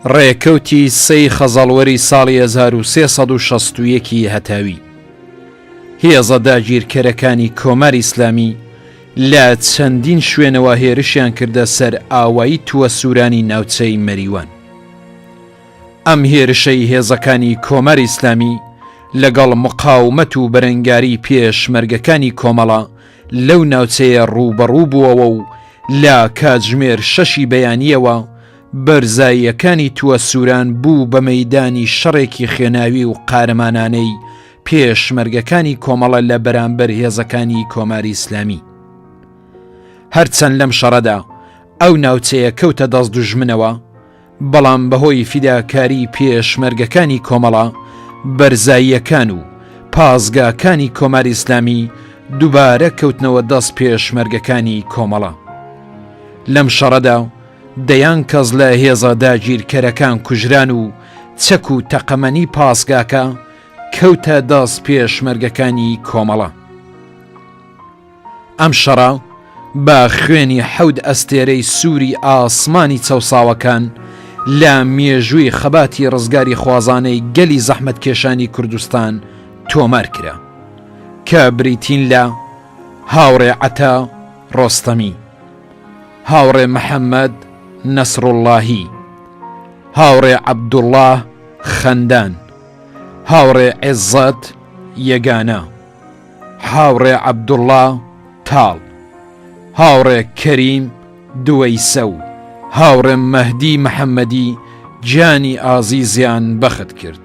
ڕێکەوتی سەی خەزەڵوەری ساڵی 1361 هەتاوی هێزە داگیرکەرەکانی کۆماری ئیسلامی لە چەندین شوێنەوە هێرشیان کردە سەر ئاوایی تووە سوورانی ناوچەی مەریوان. ئەم هێرشەی هێزەکانی کۆماری ئیسلامی لەگەڵ مقاومەت و بەرەنگاری پێشمەرگەکانی کۆمەڵە لەو ناوچەیە ڕوبەڕوو بووەوە و لە کاتژمێر 6 بەیانیەوە بەرزاییەکانی تووە سووران بوو بە مەیدانی شەڕێکی خێناوی و قارەمانانەی پێشمەرگەکانی کۆمەڵە لە بەرامبەر هێزەکانی کۆماری ئیسلامی. هەرچەند لەم شەڕەدا ئەو ناوچەیە کەوتە دەست دوژمنەوە، بەڵام بەهۆی فیداکاری پێشمەرگەکانی کۆمەڵە بەرزاییەکان و پازگاکانی کۆماری ئیسلامی دووبارە کەوتنەوە دەست پێشمەرگەکانی کۆمەڵە. لەم شەڕەدا دەیان کەس لە هێزە داگیرکەرەکان کوژران و چەک و تەقەمەنی پاسگاکە کەوتە دەست پێشمەرگەکانی کۆمەڵە. ئەم شەڕە بە خوێنی 7 ئەستێرەی سووری ئاسمانی چەوساوەکان لە مێژووی خەباتی ڕزگاری خوازانەی گەلی زەحمەت کێشانی کوردستان تۆمار کرا کە بریتین لە هاوڕێ عەتا ڕۆستەمی، هاوڕێ محەممەد نەسڕوڵڵاهی، هاوڕێ عەبدوڵڵاه خەندان، هاوڕێ عێزەت یەگانە، هاوڕێ عەبدوڵڵاه تاڵ، هاوڕێ کەریم دووەیسە و هاوڕێ مەهدی محەممەدی گیانی ئازیزیان بەخت کرد.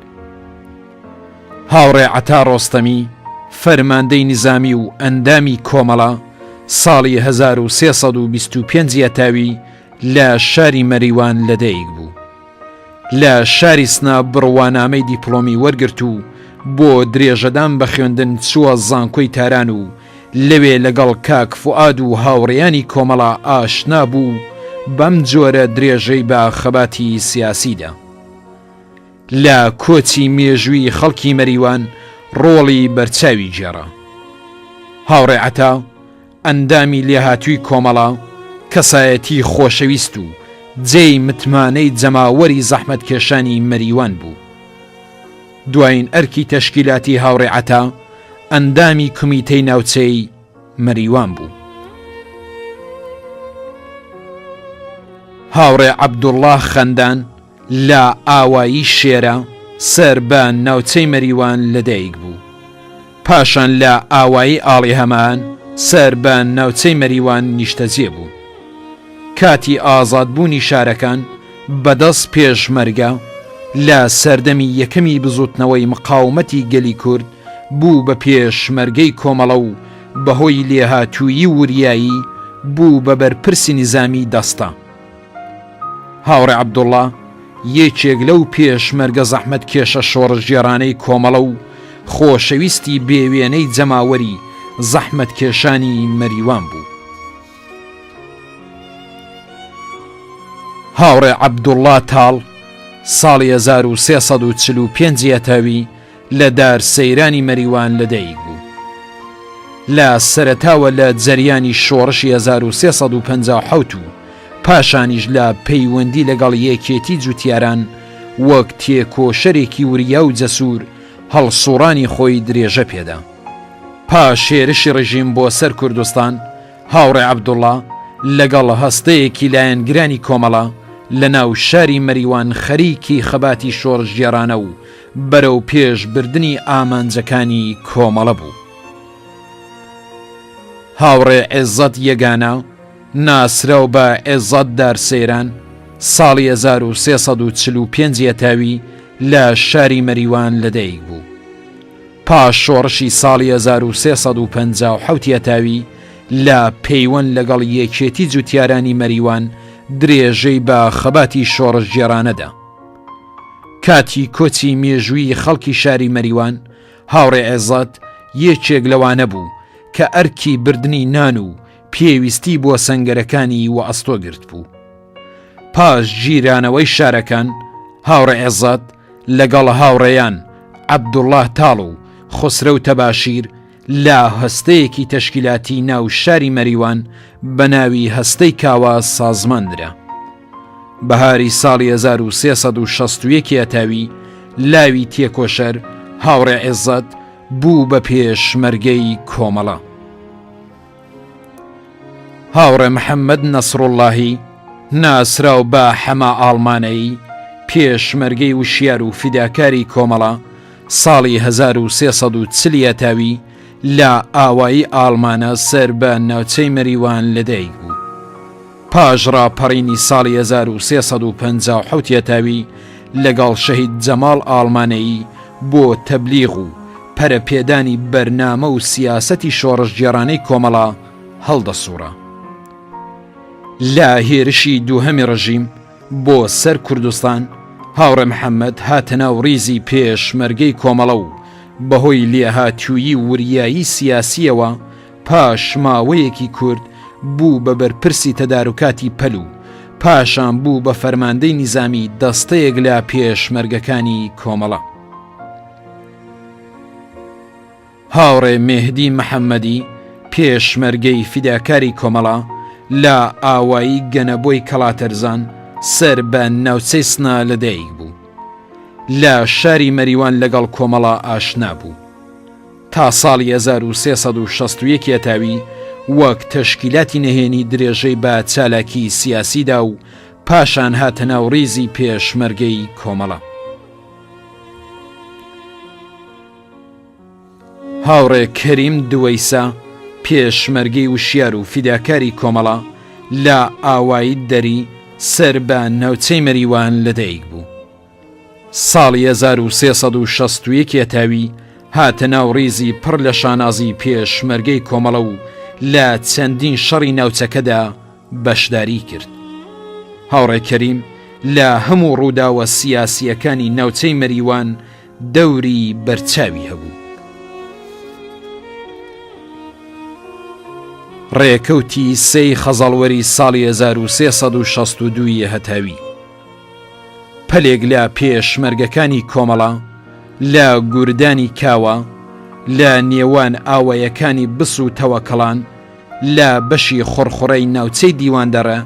هاوڕێ عەتا ڕۆستەمی فەرماندەی نظامی و ئەندامی کۆمەڵە ساڵی 1325 هەتاوی لە شاری مەریوان لەدایک بوو. لە شاری سنا بڕوانامەی دیپلۆمی وەرگرت و بۆ درێژەدان بە خوێندن چووە زانکۆی تاران و لەوێ لەگەڵ کاک فوئاد و هاوڕێیانی کۆمەڵە ئاشنا بوو بەم جۆرە درێژەی بە خەباتی سیاسیدا. لە کۆچی مێژووی خەڵکی مەریوان ڕۆڵی بەرچاوی جێڕا. هاوڕێ عەتا ئەندامی لێهاتووی کۆمەڵە کەسایەتی خۆشەویست و جێی متمانەی جەماوەری زەحمەت کێشانی مەریوان بوو. دوایین ئەرکی تەشکیلاتی هاوڕێ عەتا ئەندامی کمیتەی ناوچەی مەریوان بوو. هاوڕێ عەبدوڵڵاه خەندان لە ئاوایی شێرە سەر بە ناوچەی مەریوان لەدایک بوو. پاشان لە ئاوایی ئاڵی هەمان سەر بە ناوچەی مەریوان نیشتەجێ بوو. کاتی ئازادبوونی شارەکان بەدەست پێشمەرگە لە سەردەمی یەکەمی بزوتنەوەی مقاومەتی گەلی کورد بوو بە پێشمەرگەی کۆمەڵە و بەهۆی لێهاتوویی وریایی بوو بە بەرپرسی نظامی دەستە. هاوڕێ عەبدوڵڵاه یەکێک لەو پێشمەرگە زەحمەت کێشە شۆڕژگێڕانەی کۆمەڵە و خۆشەویستی بێوێنەی جەماوەری زەحمەت کێشانی مەریوان بوو. هاوڕێ عەبدوڵڵاه تاڵ ساڵی 1345 هەتاوی لە دار سەیرانی مەریوان لەدایک بوو. لە سەرەتاوە لە جەریانی شۆڕشی 1357 و پاشانیش لە پەیوەندی لەگەڵ یەکێتی جوتیاران وەک تێکۆشەرێکی وریا و جەسوور هەڵسوڕانی خۆی درێژە پێدا. پاش هێرشی ڕژیم بۆ سەر کوردستان، هاوڕێ عەبدوڵڵاه لەگەڵ هەستەیەکی لایەنگرانی کۆمەڵە لە ناو شاری مەریوان خەریکی خەباتی شۆڕژگێڕانە و بەرەو پێشبردنی ئامانجەکانی کۆمەڵە بوو. هاوڕێ عێزەت یەگانە ناسراو بە عێزەت دارسەیران ساڵی 1345 هەتاوی لە شاری مەریوان لەدایک بوو. پاش شۆڕشی ساڵی 1357 هەتاوی لە پەیوەند لەگەڵ یەکێتی جوتیارانی مەریوان درێژەی بە خەباتی شۆڕژگێڕانەدا. کاتی کۆچی مێژووی خەڵکی شاری مەریوان، هاوڕێ عێزەت یەکێک لەوانە بوو کە ئەرکی بردنی نان و پێویستی بۆ سەنگەرەکانی و ئەستۆ گرت بوو. پاش گیرانەوەی شارەکان، هاوڕێ عێزەت لەگەڵ هاوڕێیان عەبدوڵڵاه تاڵ و خسرەو تەباشیر لە هەستەیەکی تەشکیلاتی ناو شاری مەریوان بە ناوی هەستەی کاوە سازماندرا. بەهاری ساڵی 1361 ئەتاوی لاوی تێکۆشەر هاوڕێ عێزەت بوو بە پێشمەرگەی کۆمەڵە. هاوڕێ محەممەد نەسڕوڵڵاهی ناسراو بە حەما ئاڵمانەی پێشمەرگەی وشیار و فیداکاری کۆمەڵە ساڵی 1340 ئەتاوی لە ئاوایی ئاڵمانە سەر بە ناوچەی مەریوان لەدایک بوو. پاش ڕاپەڕینی ساڵی 1357 ئەتاوی لەگەڵ شەهید جەماڵ ئاڵمانەیی بۆ تەبلیغ و پەرەپێدانی بەرنامە و سیاسەتی شۆڕژگێڕانەی کۆمەڵە هەڵدەسووڕە. لە هێرشی دووهەمی ڕژیم بۆ سەر کوردستان هاوڕێ محەممەد هاتە ناو ڕیزی پێشمەرگەی کۆمەڵە و بەهۆی لێهاتوویی وریایی سیاسیەوە پاش ماوەیەکی کورد بوو بە بەرپرسی تەدارکاتی پەل و پاشان بوو بە فەرماندەی نیزامی دەستەیەک لە پێشمەرگەکانی کۆمەڵە. هاوڕێ مێهدی محەممەدی پێشمەرگەی فیداکاری کۆمەڵە لە ئاوایی گەنەبۆی کەڵاتەرزان سەر بە ناوچەی سنا لەدایک بوو. لە شاری مەریوان لەگەڵ کۆمەڵە ئاشنا بوو تا ساڵی 1361 ئەتاوی وەک تەشکیلاتی نەهێنی درێژەی بە چالاکی سیاسیدا و پاشان هاتە ناو ڕیزی پێشمەرگەی کۆمەڵە. هاوڕێ کەریم دووەیسا پێشمەرگەی وشیار و فیداکاری کۆمەڵە لە ئاوایی دەری سەر بە ناوچەی مەریوان لەدایک بوو. ساڵی 1361 ئەتاوی هاتە ناو ڕیزی پڕ لە شانازی پێشمەرگەی کۆمەڵە و لە چەندین شەڕی ناوچەکەدا بەشداری کرد. هاوڕێ کەریم لە هەموو ڕووداوە سیاسیەکانی ناوچەی مەریوان دەوری بەرچاوی هەبوو. ڕێکەوتی سەی خەزەڵوەری ساڵی 1362 هەتاوی پەلێک لە پێشمەرگەکانی کۆمەڵە لە گوردانی کاوە لە نێوان ئاوایەکانی بس و تەوەکەڵان لە بەشی خۆڕخۆڕەی ناوچەی دیواندەڕە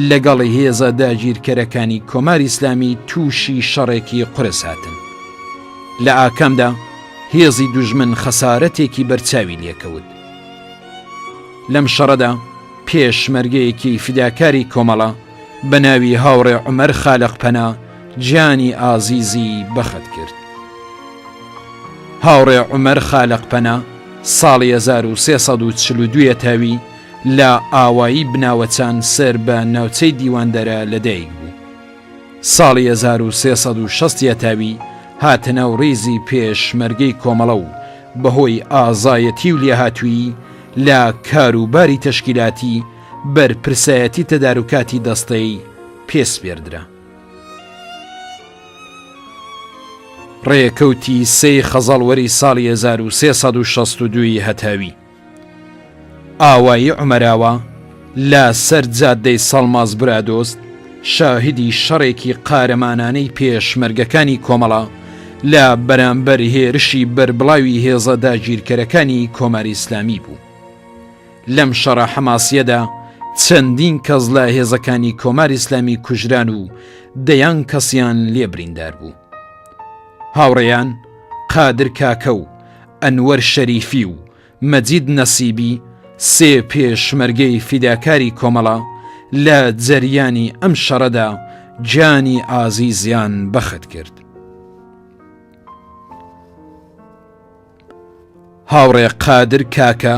لەگەڵی هێزە داگیرکەرەکانی کۆماری ئیسلامی تووشی شەڕێکی قورس هاتن. لە ئاکەمدا هێزی دوژمن خەسارەتێکی بەرچاوی لێکەوت. لەم شەڕەدا پێشمەرگەیەکی فیداکاری کۆمەڵە بە ناوی هاوڕێ عومەر خالقپەنا گیانی ئازیزی بەخت کرد. هاوڕێ عومەر خالقپەنا ساڵی 1342 ئەتاوی لە ئاوایی بناوەچان سەر بە ناوچەی دیواندەرە لەدایک بوو. ساڵی 1360 ئەتاوی هاتە ناو ڕیزی پێشمەرگەی کۆمەڵە و بەهۆی ئازایەتی و لێهاتوویی لە کاروباری تەشکیلاتی بەرپرسایەتی تەدارکاتی دەستەی پێسپێردرا. ڕێکەوتی سەی خەزەڵوەری ساڵی 1362 هەتاوی ئاوایی عومەراوە لە سەر جادەی سەڵماز برادۆست شاهدی شەڕێکی قارەمانانەی پێشمەرگەکانی کۆمەڵە لە بەرامبەر هێرشی بەربڵاوی هێزە داگیرکەرەکانی کۆماری ئیسلامی بوو. لەم شەڕە حەماسیەدا چەندین کەس لە هێزەکانی کۆماری ئیسلامی کوژران و دەیان کەسیان لێبریندار بوو. هاوڕێیان قادر کاکە و ئەنوەر شەریفی و مەجید نەسیبی سێ پێشمەرگەی فیداکاری کۆمەڵە لە جەریانی ئەم شەڕەدا گیانی ئازیزیان بەخت کرد. هاوڕێ قادر کاکە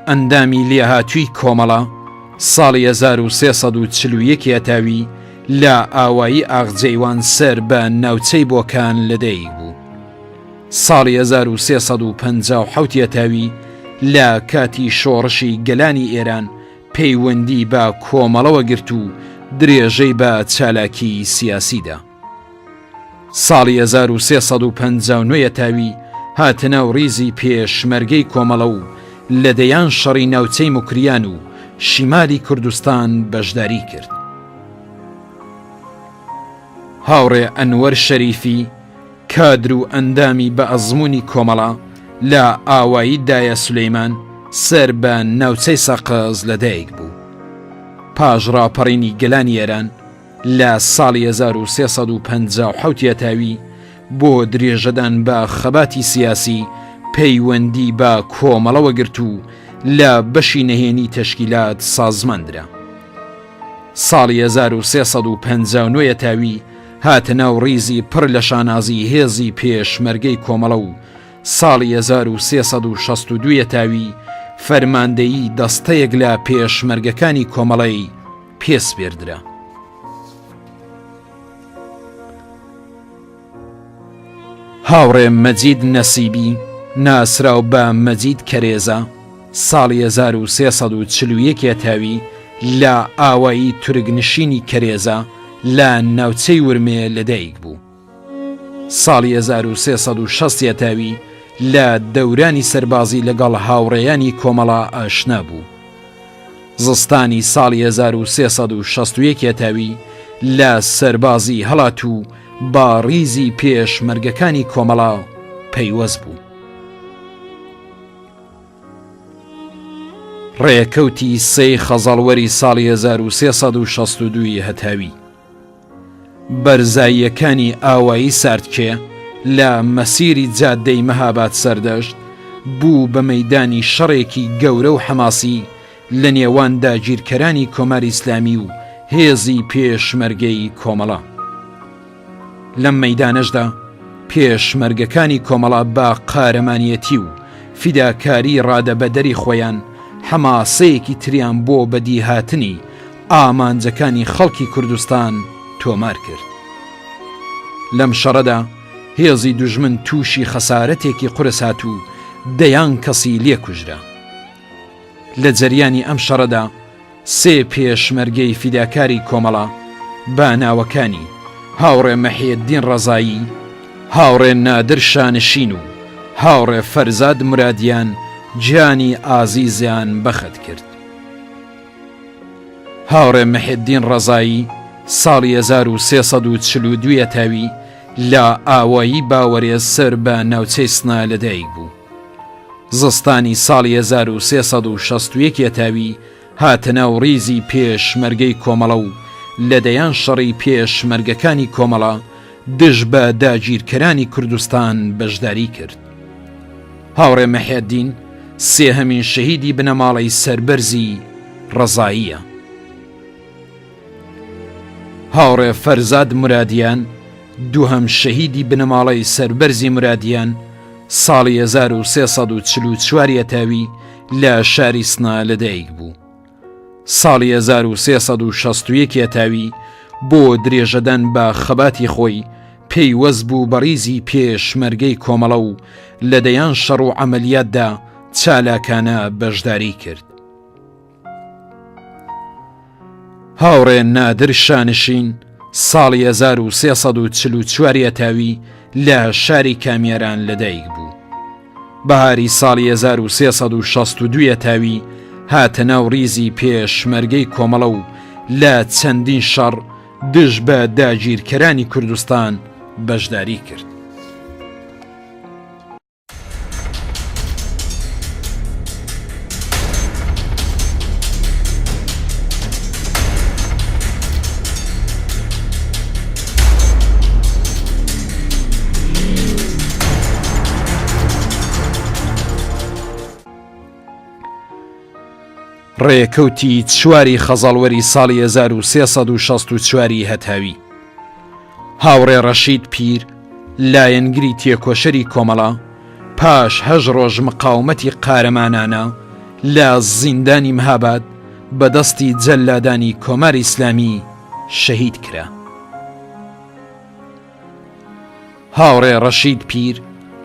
ئەندامی لێهاتووی کۆمەڵە ساڵی 1341 ئەتاوی لە ئاوایی ئاغجەیوان سەر بە ناوچەی بۆکان لەدایک بوو. ساڵی 1357 ئەتاوی لە کاتی شۆڕشی گەلانی ئێران پەیوەندی بە کۆمەڵەوە گرت و درێژەی بە چالاکی سیاسیدا. ساڵی 1359 ئەتاوی هاتە ناو ڕیزی پێشمەرگەی کۆمەڵە و لەدەیان شەڕی ناوچەی موکریان و شیمالی کوردستان بەشداری کرد. هاوڕێ ئەنوەر شەریفی کادر و ئەندامی بە ئەزموونی کۆمەڵە لە ئاوایی دایە سولەیمان سەر بە ناوچەی سەقز لەدایک بوو. پاش ڕاپەڕینی گەلانی ئێران لە ساڵی 1357 تاوی بۆ درێژەدان بە خەباتی سیاسی پەیوەندی بە کۆمەڵەوە گرت و لە بەشی نەهێنی تەشکیلات سازماندرا. ساڵی 1359 تاوی هاتە ناو ڕیزی پڕ لە شانازی هێزی پێشمەرگەی کۆمەڵە و ساڵی 1362 تاوی فەرماندەیی دەستەیەک لە پێشمەرگەکانی کۆمەڵەی پێسپێردرا. هاوڕێ مەجید نەسیبی ناسراو بە مەجید کەرێزە ساڵی 1341 تاوی لە ئاوایی تورگنشینی کەرێزە لە ناوچەی ورمێ لەدایک بوو. ساڵی 1360 تاوی لە دەورانی سەربازی لەگەڵ هاوڕێیانی کۆمەڵە ئاشنا بوو. زستانی ساڵی 1361 تاوی لە سەربازی هەڵات و با ڕیزی پێشمەرگەکانی کۆمەڵە پەیوەست بوو. ڕێکەوتی سەی خەزەڵوەری ساڵی 1362 هەتاوی بەرزاییەکانی ئاوایی ساردکێ لە مەسیری جادەی مەهاباد سەردەشت بوو بە مەیدانی شەڕێکی گەورە و حەماسی لە نێوان داگیرکەرانی کۆماری ئیسلامی و هێزی پێشمەرگەی کۆمەڵە. لەم مەیدانەشدا پێشمەرگەکانی کۆمەڵە بە قارەمانیەتی و فیداکاری ڕادەبەدەری خۆیان حەماسەیەکی تریان بۆ بەدیهاتنی ئامانجەکانی خەڵکی کوردستان تۆمار کرد. لەم شەڕەدا هێزی دوژمن تووشی خەسارەتێکی قورس هات و دەیان کەسی لێکوژرا. لە جەریانی ئەم شەڕەدا سێ پێشمەرگەی فیداکاری کۆمەڵە بە ناوەکانی هاوڕێ مەحیەددین ڕەزایی، هاوڕێ نادر شانشین و هاوڕێ فەرزاد مرادیان گیانی ئازیزیان بەخت کرد. هاوڕێ مەحیەددین ڕەزایی ساڵی 1342 تاوی لە ئاوایی باوەڕێز سەر بە ناوچەی سنا لەدایک بوو. زستانی ساڵی 1361 تاوی هاتە ناو ڕیزی پێشمەرگەی کۆمەڵە و لەدەیان شەڕی پێشمەرگەکانی کۆمەڵە دژ بە داگیرکەرانی کوردستان بەشداری کرد. هاوڕێ مەحیەددین سێهەمین شەهیدی بنەماڵەی سەربەرزی ڕەزاییە. هاوڕێ فەرزاد مرادیان دووهەم شەهیدی بنەماڵەی سەربەرزی مرادیان ساڵی 1344 تاوی لە شاری سنا لەدایک بوو. ساڵی 1361 تاوی بۆ درێژەدان بە خەباتی خۆی پەیوەست بوو بە ڕیزی پێشمەرگەی کۆمەڵە و لەدەیان شەڕ و عەمەلیاتدا چالاکانە بەشداری کرد. هاوڕێ نادر شانشین ساڵی 1344 تاوی لە شاری کامیاران لەدایک بوو. بەهاری ساڵی 1362 تاوی هاتە ناو ڕیزی پێشمەرگەی کۆمەڵە و لە چەندین شەڕ دژ بە داگیرکەرانی کوردستان بەشداری کرد. ڕێکەوتی چواری خەزەڵوەری ساڵی 1364 هەتاوی هاوڕێ ڕەشید پیر لایەنگری تێکۆشەری کۆمەڵە پاش 8 ڕۆژ مقاومەتی قارەمانانە لە زیندانی مەهاباد بەدەستی جەلادانی کۆماری ئیسلامی شەهید کرا. هاوڕێ ڕەشید پیر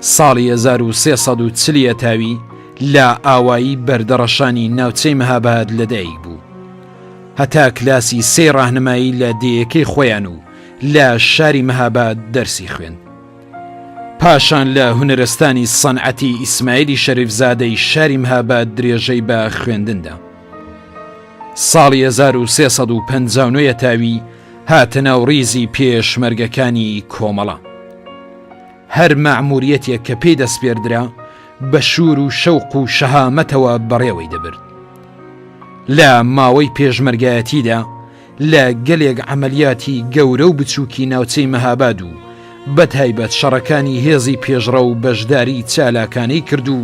ساڵی 1340 تاوی لە ئاوایی بەردەڕەشانی ناوچەی مەهاباد لەدایک بوو. هەتا کلاسی 3 ڕاهنمایی لە دەیەکەی خۆیان و لە شاری مەهاباد دەرسی خوێند. پاشان لە هونەرستانی سەنعەتی ئیسماعیلی شەریفزادەی شاری مەهاباد درێژەی بە خوێندندا. ساڵی 1359 تاوی هاتە ناو ڕیزی پێشمەرگەکانی کۆمەڵە. هەر مەعموریەتێک کە پێی دەستپێردرا بە شور و شەوق و شەهامەتەوە بەڕێوەی دەبرد. لە ماوەی پێشمەرگایەتیدا لە گەلێک عملیاتی گەورە و بچووکی ناوچەی مەهاباد و بەتایبەت شەڕەکانی هێزی پێشڕە و بەشداری چالاکانەی کرد و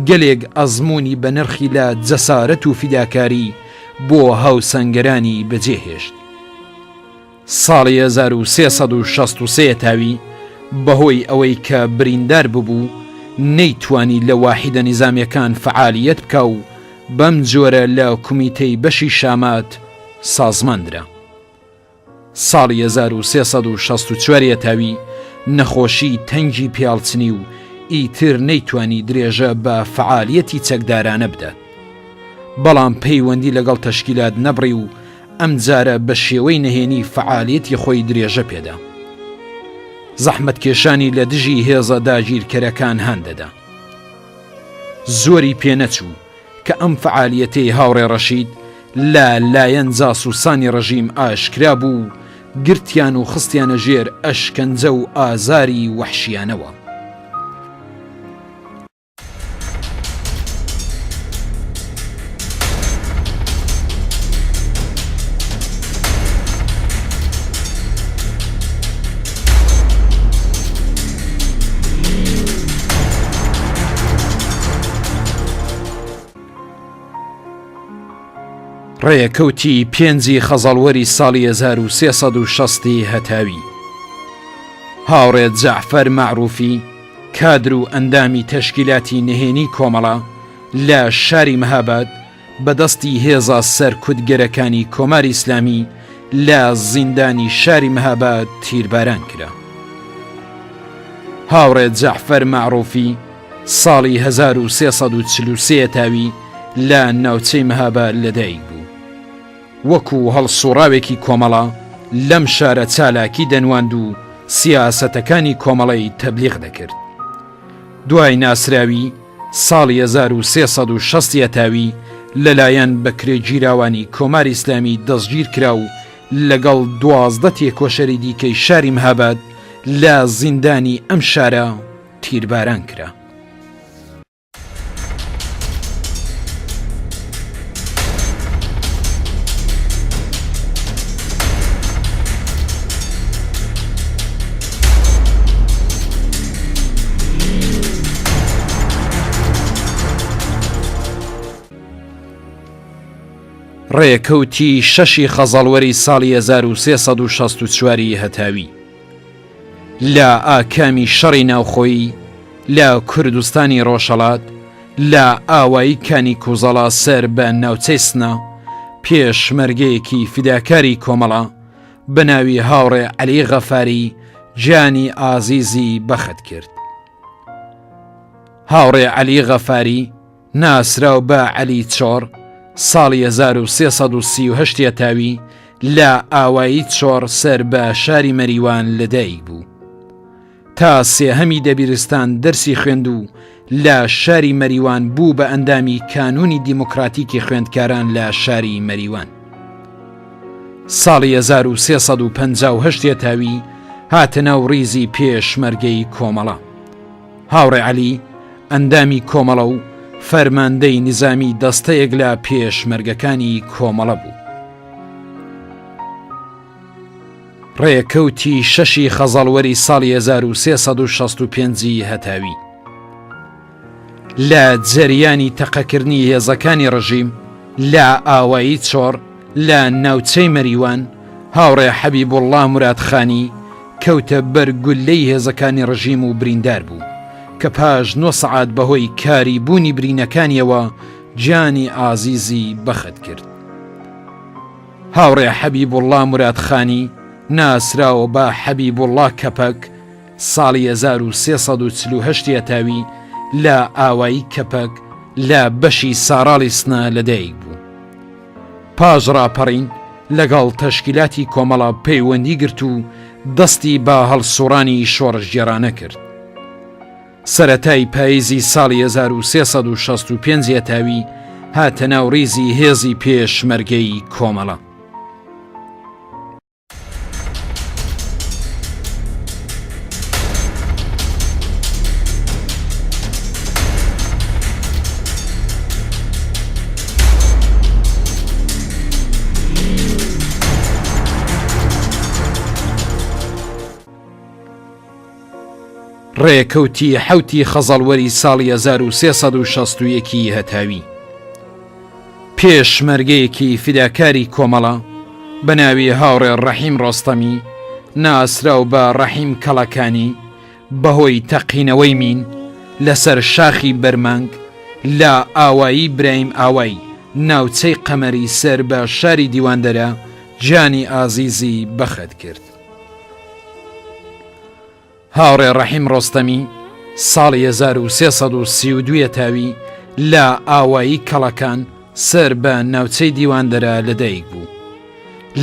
گەلێک ئەزمموی بە نرخی لە جەسارەت و فیداکاری بۆ هاوسەنگەرانی بەجێهێشت. ساڵی 1363 تاوی بەهۆی ئەوەی کە بریندار ببوو نەیتوانی لە واحیدە نیزامیەکان فعالیت بکە و بەم جۆرە لە کومیتەی بەشی شامات سازماندرا. ساڵی 1364 تاوی نەخۆشی تەنگی پیاڵچنی و ئیتر نەیتوانی درێژە بە فعالیەتی چەکدارانە بدات، بەڵام پەیوەندی لەگەڵ تەشکیلات نەبڕی و ئەم جارە بە شێوەی نەهێنی فعالیەتی خۆی درێژە پێدا. زەحمەتکێشانی لە دژی هێزە داگیرکەرەکان هەندەدا. زۆری پێنەچوو کە ئەم فعالیەتەی هاوڕێ ڕەشید لە لایەن جاسوسانی ڕەژیم ئاشکرا بوو، گرتیان و خستیانە ژێر ئەشکەنجە و ئازاری وەحشیانەوە. ڕێکەوتی پێنجی خەزەڵوەری ساڵی 1360 هەتاوی هاوڕێت جەعفەر مەعروفی کادر و ئەندامی تەشکیلاتی نهێنی کۆمەڵە لە شاری مەهاباد بەدەستی هێزە سەرکوتگەرەکانی کۆماری ئیسلامی لە زیندانی شاری مەهاباد تیرباران کرا. هاوڕێت جەعفەر مەعروفی ساڵی 1343 تاوی لە ناوچەی مەهاباد لەدایک بوو. وەکو هەڵسوڕاوێکی کۆمەڵە لەم شارە چالاکی دەنواند و سیاسەتەکانی کۆمەڵەی تەبلیغ دەکرد. دوای ناسراوی ساڵی 1360 تاوی لەلایەن بەکرێ گیراوانی کۆماری ئیسلامی دەستگیر کرا و لەگەڵ 12 تێکۆشەری دیکەی شاری مەهاباد لە زیندانی ئەم شارە تیرباران کرا. ڕێکەوتی شەشی خەزەڵوەری ساڵی 1364 هەتاوی لە ئاکامی شەڕی ناوخۆیی لە کوردستانی ڕۆژهەڵات لە ئاوایی کانی کوزەڵا سەر بە ناوچەی سنە پێشمەرگەیەکی فیداکاری کۆمەڵە بە ناوی هاوڕێ عەلی غەفاری گیانی ئازیزی بەخت کرد. هاوڕێ عەلی غەفاری ناسراو بە عەلی چۆڕ ساڵی 1338 تاوی لە ئاوایی چۆڕ سەر بە شاری مەریوان لەدایک بوو. تا سێهەمی دەبیرستان دەرسی خوێند و لە شاری مەریوان بوو بە ئەندامی کانونی دیموکراتیکی خوێندکاران لە شاری مەریوان. ساڵی 1358 تاوی هاتە ناو ڕیزی پێشمەرگەی کۆمەڵە. هاوڕێ عەلی ئەندامی کۆمەڵە و فەرماندەی نظامی دەستەیەک لە پێشمەرگەکانی کۆمەڵە بوو. ڕێکەوتی شەشی خەزەڵوەری ساڵی 1365 هەتاوی لە جەریانی تەقەکردنی هێزەکانی ڕەژیم لە ئاوایی چۆڕ لە ناوچەی مەریوان هاوڕێ حەبیبوڵڵا مورادخانی کەوتە بەر گولەی هێزەکانی ڕەژیم و بریندار بوو کە پاش 9 سەعات بەهۆی کاری بوونی برینەکانیەوە گیانی ئازیزی بەخت کرد. هاوڕێ حەبیبوڵڵا مورادخانی ناسراوە بە حەبیبوڵڵا کەپەک ساڵی 1348 تاوی لە ئاوایی کەپەک لە بەشی ساراڵی سنە لەدایک بوو. پاش ڕاپەڕین لەگەڵ تەشکیلاتی کۆمەڵە پەیوەندی گرت و دەستی بە هەڵسوڕانی شۆڕژگێڕانە کرد. سەرەتای پاییزی ساڵی 1365 تاوی هاتە ناو ڕیزی هێزی پێشمەرگەی کۆمەڵە. ڕێکەوتی حەوتی خەزەڵوەری ساڵی 1361 هەتاوی پێشمەرگەیەکی فیداکاری کۆمەڵە بە ناوی هاوڕێ ڕەحیم ڕۆستەمی ناسراو بە ڕەحیم کەڵەکانی بەهۆی تەقینەوەی مین لەسەر شاخی بەرمانگ لە ئاوایی برایم ئاوای ناوچەی قەمەری سەر بە شاری دیواندەرە جانی ئازیزی بەخت کرد. هاوڕێ ڕەحیم ڕۆستەمی ساڵی 1332 تاوی لە ئاوایی کەڵەکان سەر بە ناوچەی دیواندەرە لەدایک بوو.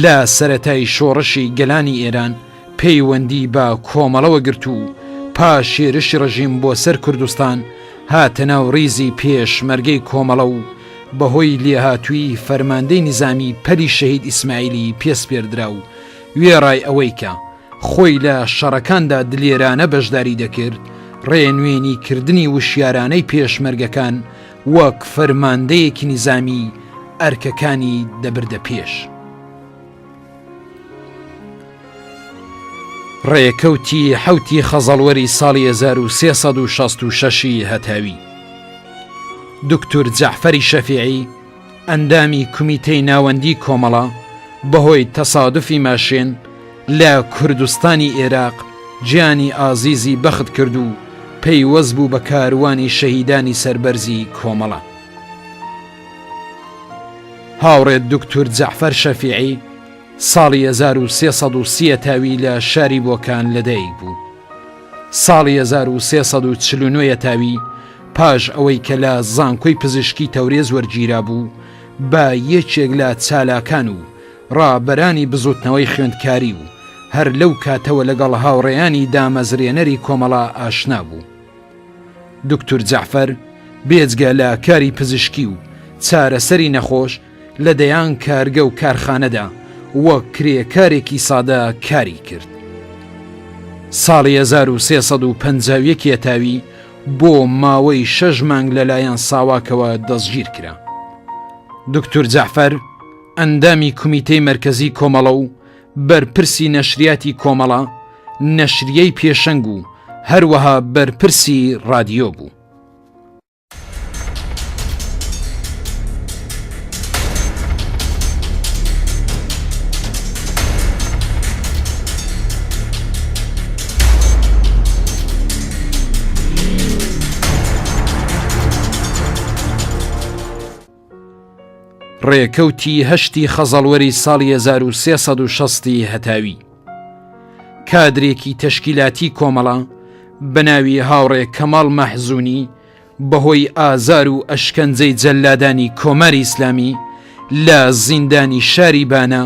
لە سەرەتای شۆڕشی گەلانی ئێران پەیوەندی بە کۆمەڵەوە گرت و پاش شێرشی ڕژیم بۆ سەر کوردستان هاتە ناو ڕیزی پێشمەرگەی کۆمەڵە و بەهۆی لێهاتووی فەرماندەی نظامی پەلی شەهید ئیسماعیلی پێسپێردرا و وێڕای ئەوەی کە خۆی لە شەڕەکاندا دلێرانە بەشداری دەکرد ڕێنوێنی کردنی وشیارانەی پێشمەرگەکان وەک فەرماندەیەکی نظامی ئەرکەکانی دەبردە پێش. ڕێکەوتی حەوتی خەزەڵوەری ساڵی 1366 هەتاوی دکتۆر جەعفەری شەفیعی ئەندامی کومیتەی ناوەندی کۆمەڵە بەهۆی تەسادفی ماشێن لە کوردستانی عێراق گیانی ئازیزی بەخت کرد و پەیوەست بوو بە کاروانی شەهیدانی سەربەرزی کۆمەڵە. هاوڕێت دکتۆر جەعفەر شەفیعی ساڵی 1330 تاوی لە شاری بۆکان لەدایک بوو. ساڵی 1349 تاوی پاش ئەوەی کە لە زانکۆی پزیشکی تەورێز وەرگیرا بوو بە یەکێک لە چالاکان و ڕابەرانی بزوتنەوەی خوێندکاری و هەر لەو کاتەوە لەگەڵ هاوڕێیانی دامەزرێنەری کۆمەڵە ئاشنا بوو. دکتۆر جەعفەر بێجگە لە کاری پزیشکی و چارەسەری نەخۆش لە دەیان کارگە و کارخانەدا وەک کرێکارێکی سادە کاری کرد. ساڵی 1351 تاوی بۆ ماوەی 6 مانگ لەلایەن ساواکەوە دەستگیر کرا. دکتۆر جەعفەر ئەندامی کومیتەی مەرکەزی کۆمەڵە و بەرپرسی نەشریاتی کۆمەڵە، نەشریەی پێشەنگ و هەروەها بەرپرسی ڕادیۆ بوو. ڕێکەوتی هەشتی خەزەڵوەری ساڵی 1360 هەتاوی کادرێکی تەشکیلاتی کۆمەڵە بە ناوی هاوڕێ کەماڵ مەحزوونی بەهۆی ئازار و ئەشکەنجەی جەلادانی کۆماری ئیسلامی لە زیندانی شاری بانە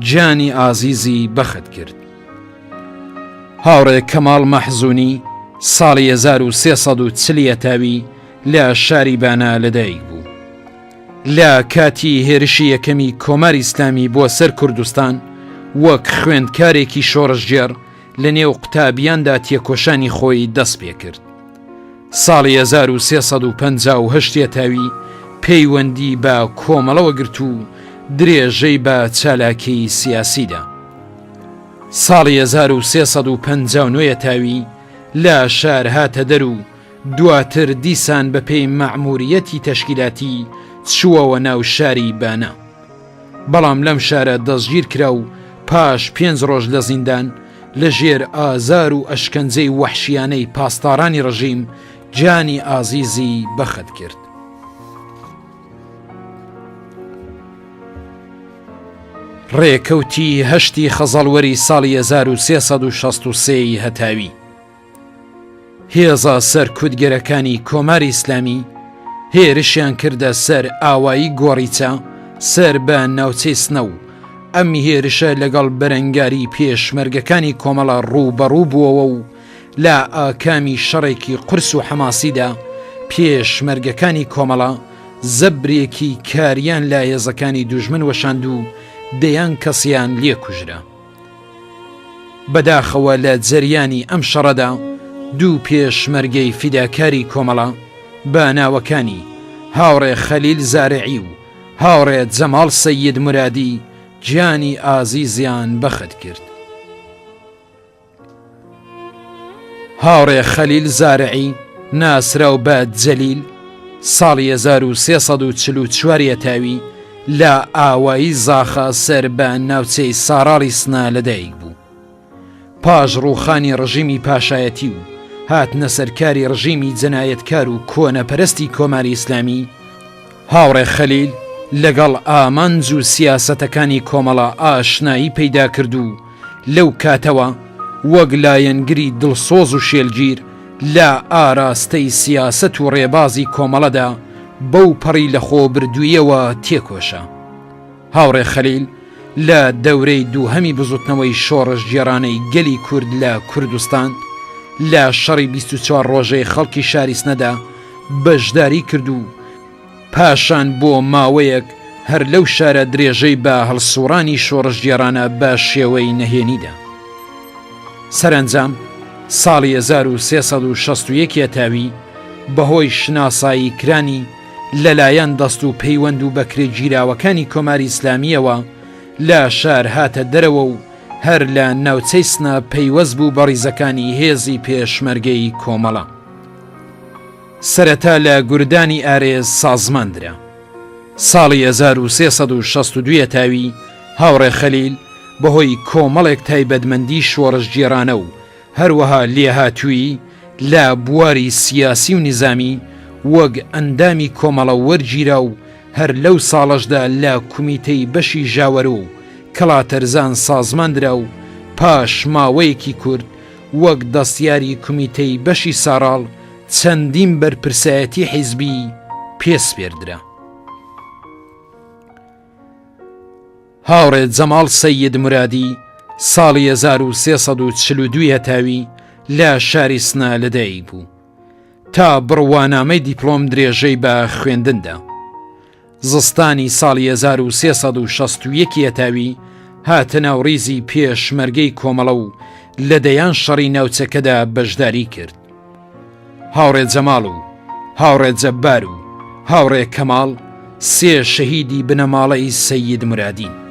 گیانی ئازیزی بەخت کرد. هاوڕێ کەماڵ مەحزوونی ساڵی 1340 تاوی لە شاری بانە لەدایک بوو. لە کاتی هێرشی یەکەمی کۆماری ئیسلامی بۆ سەر کوردستان وەک خوێندکارێکی شۆڕژگێڕ لە نێو قوتابیاندا تێکۆشانی خۆی دەست پێ کرد. ساڵی 1358 تاوی پەیوەندی بە کۆمەڵەوە گرت و درێژەی بە چالاکی سیاسیدا. ساڵی 1359 تاوی لە شار هاتە دەر و دواتر دیسان بە پێی مەعموریەتی تەشکیلاتی چووەوە ناو شاری بانە. بەڵام لەم شارە دەستگیر کرا و پاش 5 ڕۆژ لە زیندان لە ژێر ئازار و ئەشکەنجەی وەحشیانەی پاسدارانی ڕژیم گیانی ئازیزی بەخت کرد. ڕێکەوتی هەشتی خەزەڵوەری ساڵی 1363 هەتاوی هێزە سەر کودگەرەکانی کۆماری ئیسلامی هێرشیان کردە سەر ئاوایی گۆڕیچە سەر بە ناوچەی سنە و ئەم هێرشە لەگەڵ بەرەنگاری پێشمەرگەکانی کۆمەڵە ڕووبەڕوو بووەوە و لا ئاکامی شەڕێکی قورس و حەماسیدا پێشمەرگەکانی کۆمەڵە زەبرێکی کاریان لا هێزەکانی دوژمن وەشاند و دەیان کەسیان لێکوژرا. بەداخەوە لە جەریانی ئەم شەڕەدا دوو پێشمەرگەی فیداکاری کۆمەڵە بە ناوەکانی هاوڕێ خەلیل زارعی و هاوڕێ جەماڵ سەید مرادی گیانی ئازیزیان بەخت کرد. هاوڕێ خەلیل زارعی ناسرا و بە جەلیل ساڵی 1344 تاوی لە ئاوایی زاخە سەر بە ناوچەی ساراڵی سنا لەدایک بوو. پاش ڕووخانی ڕژیمی پاشایەتی و هاتنە سەرکاری ڕژیمی جەنایەتکار و کۆنەپەرستی کۆماری ئیسلامی، هاوڕێ خەلیل لەگەڵ ئامانج و سیاسەتەکانی کۆمەڵە ئاشنایی پەیدا کرد و لەو کاتەوە وەک لایەنگری دڵسۆز و شێلگیر لە ئاراستەی سیاسەت و ڕێبازی کۆمەڵەدا بەو پەڕی لە خۆ بردوویەوە تێکۆشە. هاوڕێ خەلیل لە دەورەی دووهەمی بزوتنەوەی شۆڕش گێڕانەی گەلی کورد لە کوردستان لە شەڕی 24 ڕۆژەی خەڵکی شاری سنەدا بەشداری کرد و پاشان بۆ ماوەیەک هەر لەو شارە درێژەی بە هەڵسوڕانی شۆڕش گێڕانە بە شێوەی نەهێنیدا. سەرنجام ساڵی 1361 تاوی بەهۆی شناسایی کرانی لەلایەن دەست و پەیوەند و بەکرێ گیراوەکانی کۆماری ئیسلامیەوە لە شار هاتە دەرەوە و هەر لە ناوچەی سنە پەیوەست بوو بە ڕیزەکانی هێزی پێشمەرگەی کۆمەڵە. سەرەتا لە گوردانی ئارێز سازماندرا. ساڵی 1362 تاوی هاوڕێ خەلیل بەهۆی کۆمەڵێک تایبەتمەندی شۆڕش گێڕانە و هەروەها لێهاتووی لە بواری سیاسی و نظامی وەک ئەندامی کۆمەڵە وەرگیرا و هەر لەو ساڵەشدا لە کومیتەی بەشی ژاوەرە و کەڵاتەرزان سازماندرا و پاش ماوەیەکی کورد وەک دەستیاری کومیتەی بەشی ساراڵ چەندین بەرپرسایەتی حیزبی پێسپێردرا. هاوڕێ جەماڵ سەید مرادی ساڵی 1342 تاوی لە شاری سنا لەدایک بوو تا بڕوانامەی دیپلۆم درێژەی بە خوێندندا. زستانی ساڵی 1361 تاوی هاتە ناو ڕیزی پێشمەرگەی کۆمەڵە و لەدەیان شەڕی ناوچەکەدا بەشداری کرد. هاوڕێ جەماڵ و هاوڕێ جەبار و هاوڕێ کەماڵ سێ شەهیدی بنەماڵەی سەید مرادین.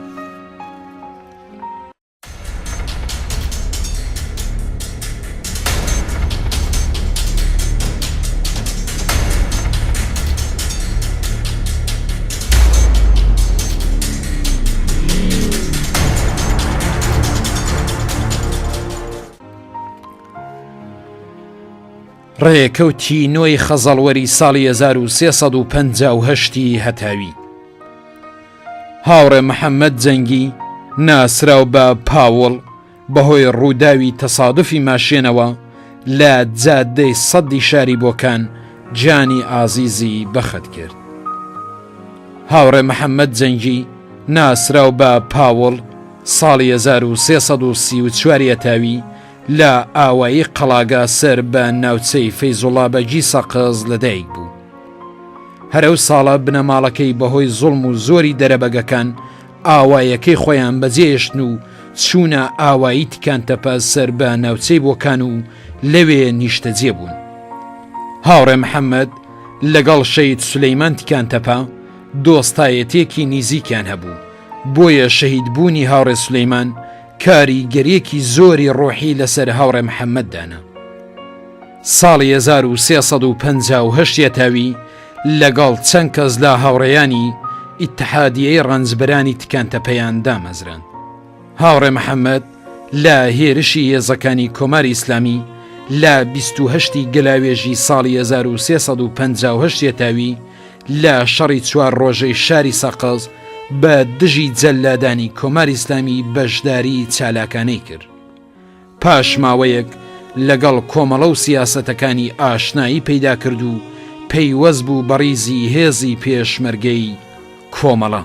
ڕێکەوتی نوێی خەزەڵوەری ساڵی 1358 هەتاوی. هاوڕێ محەممەد جەنگی ناسراو بە پاوڵ بەهۆی ڕووداوی تەسادفی ماشێنەوە لە جادەی سەدی شاری بۆکان جانی ئازیزی بەخەت کرد. هاوڕێ محەممەد جەنگی ناسراو بە پاوڵ ساڵی 1334 تاوی لە ئاوایی قەڵاگا سەر بە ناوچەی فەیزوڵا بەجی سەقز لەدایک بوو. هەرەو ساڵە بنەماڵەکەی بەهۆی زوڵم و زۆری دەرەبەگەکان ئاوایەکەی خۆیان بەجێشتن و چوونە ئاوایی تکانتەپە سەر بە ناوچەی بۆکان و لەوێ نیشتەجێ بوون. هاوڕێ محەممەد لەگەڵ شەید سولەیمان تکانتەپە دۆستایەتێکی نزیکیان هەبوو، بۆیە شەهیدبوونی هاوڕێ سولەیمان کاریگەریەکی زۆری ڕۆحی لەسەر هاوڕێ محەممەددانا. ساڵی 1358 تاوی لەگەڵ چەند کەس لە هاوڕێیانی ئیتحادیەی ڕەنجبەرانی تکانتەپەیان دامەزران. هاوڕێ محەممەد لە هێرشی هێزەکانی کۆماری ئیسلامی لە 28 گەلاوێژی ساڵی 1358 تاوی لە شەڕی 4 ڕۆژەی شاری سەقز بە دژی جەلادانی کۆماری ئیسلامی بەشداری چالاکانەی کرد. پاش ماوەیەک لەگەڵ کۆمەڵە و سیاسەتەکانی ئاشنایی پەیدا کرد و پەیوەست بوو بە ڕیزی هێزی پێشمەرگەی کۆمەڵە.